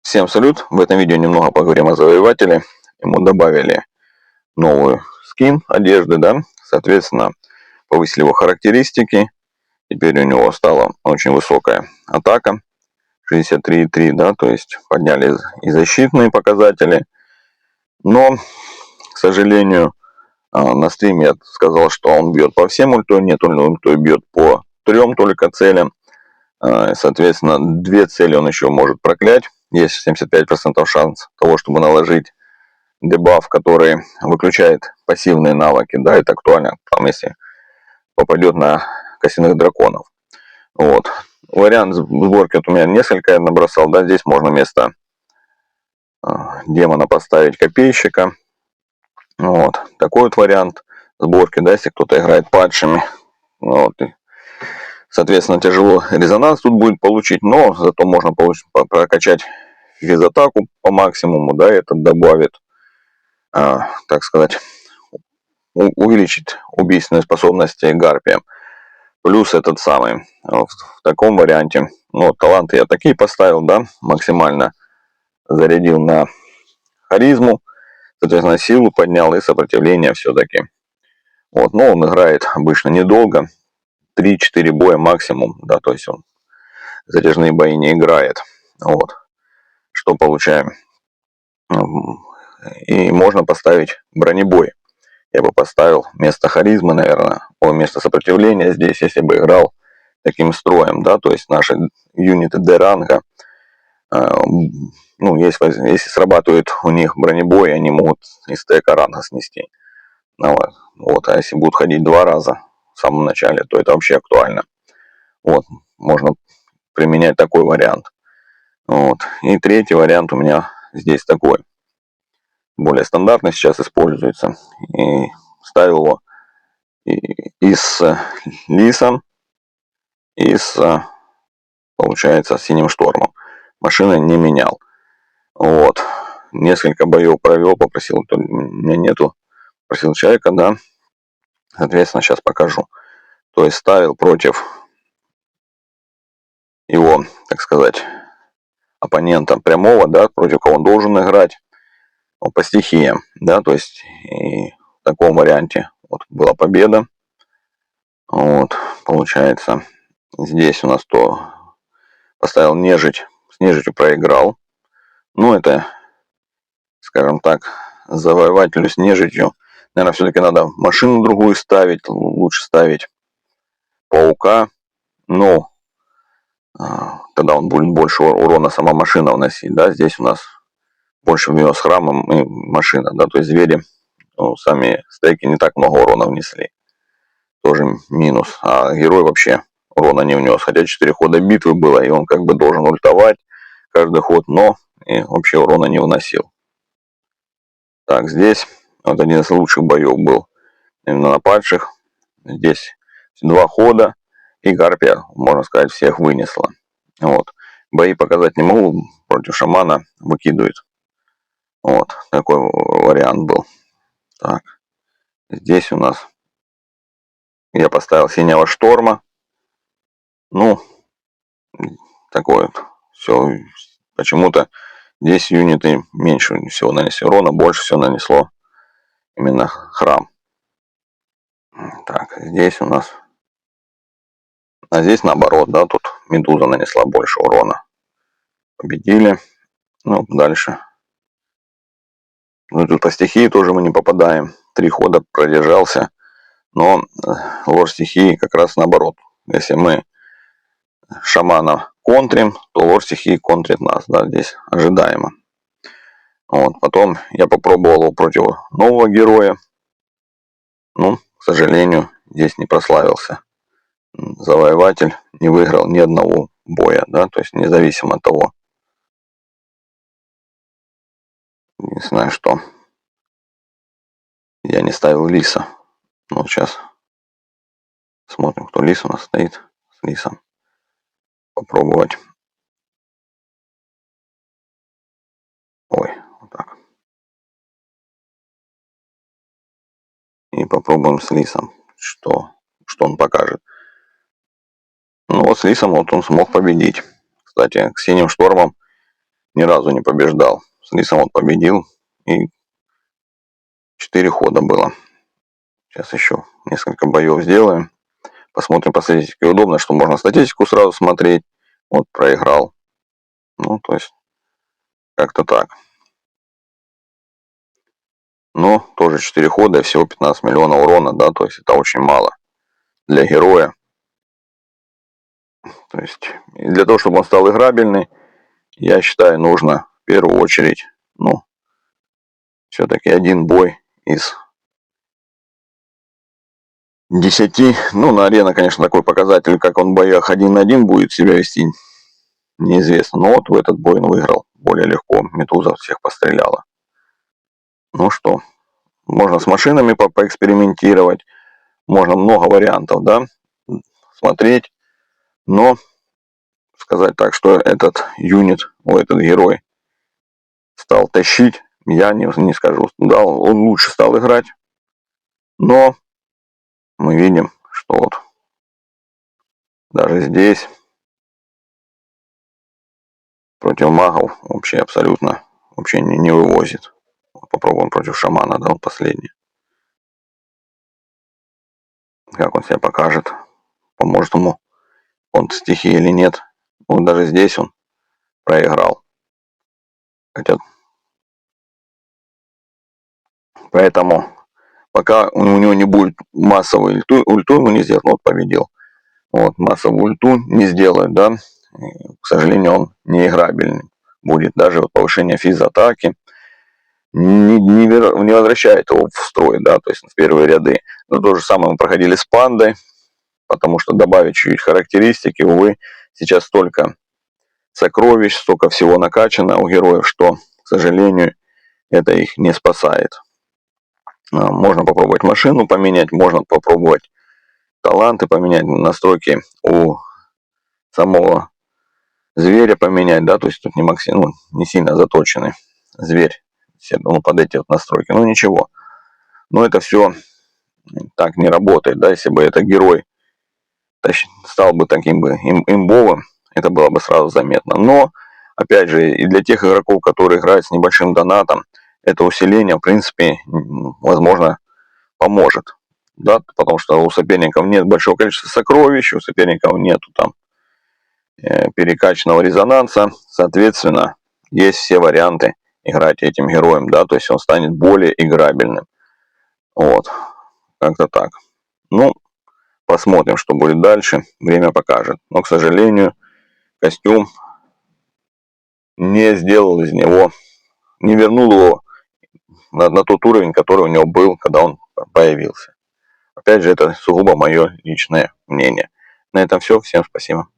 Всем салют! В этом видео немного поговорим о завоевателе. Ему добавили новую скин одежды, да, соответственно, повысили его характеристики. Теперь у него стала очень высокая атака, 63,3, да, то есть подняли и защитные показатели. Но, к сожалению, на стриме я сказал, что он бьет по всем ультой, нет, он ультой бьет по 3 только целям. Соответственно, 2 цели он еще может проклять. Есть 75% шанс того, чтобы наложить дебаф, который выключает пассивные навыки. Да, это актуально, там, если попадет на костяных драконов. Вот. Вариант сборки вот у меня несколько я набросал. Да, здесь можно вместо демона поставить копейщика. Вот. Такой вот вариант сборки, да, если кто-то играет падшими. Вот. Соответственно, тяжело резонанс тут будет получить, но зато можно прокачать физатаку по максимуму, да, это добавит, так сказать, увеличит убийственные способности гарпия. Плюс этот самый, в таком варианте, ну, таланты я такие поставил, да, максимально зарядил на харизму, соответственно, силу поднял и сопротивление все-таки. Вот, но он играет обычно недолго, 3-4 боя максимум, да, то есть он затяжные бои не играет. Вот. Что получаем? И можно поставить бронебой. Я бы поставил вместо харизмы, наверное, вместо сопротивления здесь, если бы играл таким строем, да, то есть наши юниты D-ранга, ну, если срабатывает у них бронебой, они могут из стека ранга снести. Ну, вот, а если будут ходить 2 раза в самом начале, то это вообще актуально. Вот, можно применять такой вариант. Вот. И третий вариант у меня здесь такой. Более стандартный сейчас используется. И ставил его и с лисом, и с, получается, синим штормом. Машины не менял. Вот. Несколько боев провел, попросил, у меня нету, просил человека, да. Соответственно, сейчас покажу. То есть ставил против его, так сказать, оппонента прямого, да, против кого он должен играть. По стихиям, да, то есть и в таком варианте вот была победа. Вот, получается, здесь у нас то поставил нежить, с нежитью проиграл. Ну, это, скажем так, завоевателю с нежитью, наверное, все-таки надо машину другую ставить, лучше ставить паука, но тогда он будет больше урона сама машина вносить, да, здесь у нас больше в него с храмом и машина, да, то есть звери, ну, сами стейки не так много урона внесли. Тоже минус. А герой вообще урона не внес. Хотя 4 хода битвы было, и он как бы должен ультовать каждый ход, но и вообще урона не вносил. Так, здесь вот один из лучших боев был именно на падших. Здесь 2 хода, и гарпия, можно сказать, всех вынесла. Вот. Бои показать не могу, против шамана выкидывает. Вот, такой вариант был. Так, здесь у нас я поставил синего шторма. Ну, такое вот. Все. Почему-то здесь юниты меньше всего нанесли урона, больше всего нанесло именно храм. Так, здесь у нас... А здесь наоборот, да, тут медуза нанесла больше урона. Победили. Ну, дальше. Ну, тут по стихии тоже мы не попадаем. 3 хода продержался. Но лор стихии как раз наоборот. Если мы шамана контрим, то лор стихии контрит нас, да, здесь ожидаемо. Вот, потом я попробовал его против нового героя. Ну, к сожалению, здесь не прославился. Завоеватель не выиграл ни одного боя, да, то есть независимо от того. Не знаю, что я не ставил лиса. Ну, сейчас смотрим, кто лис у нас стоит с лисом. Попробовать. Ой, вот так. И попробуем с лисом, что он покажет. Ну вот с лисом вот он смог победить. Кстати, к синим штормам ни разу не побеждал. С Лисом он победил, и 4 хода было. Сейчас еще несколько боев сделаем. Посмотрим по статистике. Удобно, что можно статистику сразу смотреть. Вот проиграл. Ну, то есть, как-то так. Но тоже 4 хода и всего 15 миллионов урона, да, то есть это очень мало для героя. То есть, для того, чтобы он стал играбельный, я считаю, нужно в первую очередь, ну, все-таки один бой из 10. Ну, на арене, конечно, такой показатель, как он в боях 1 на 1 будет себя вести, неизвестно. Но вот в этот бой он выиграл более легко. Медуза всех постреляла. Ну что, можно с машинами поэкспериментировать. Можно много вариантов, да, смотреть. Но сказать так, что этот юнит, этот герой стал тащить, я не скажу. Да, он лучше стал играть. Но мы видим, что вот даже здесь против магов вообще абсолютно вообще не вывозит. Попробуем против шамана, да, вот последний. Как он себя покажет. Поможет ему он стихии или нет. Вот даже здесь он проиграл. Хотя... Поэтому пока у него не будет массовой ульту ему не сделать. Вот победил. Вот, массовую ульту не сделает, да. И, к сожалению, он не играбельный будет. Даже вот повышение физ-атаки не возвращает его в строй, да, то есть в первые ряды. Но то же самое мы проходили с пандой, потому что добавить чуть-чуть характеристики, увы, сейчас столько сокровищ, столько всего накачано у героев, что, к сожалению, это их не спасает. Можно попробовать машину поменять, можно попробовать таланты поменять, настройки у самого зверя поменять, да, то есть тут не сильно заточенный зверь под эти вот настройки, ну ничего. Но это все так не работает, да, если бы этот герой стал бы таким бы имбовым, это было бы сразу заметно. Но, опять же, и для тех игроков, которые играют с небольшим донатом, это усиление, в принципе, возможно, поможет. Да, потому что у соперников нет большого количества сокровищ, у соперников нету там перекачанного резонанса, соответственно, есть все варианты играть этим героем, да, то есть он станет более играбельным. Вот, как-то так. Ну, посмотрим, что будет дальше, время покажет. Но, к сожалению, костюм не сделал из него, не вернул его на тот уровень, который у него был, когда он появился. Опять же, это сугубо мое личное мнение. На этом все. Всем спасибо.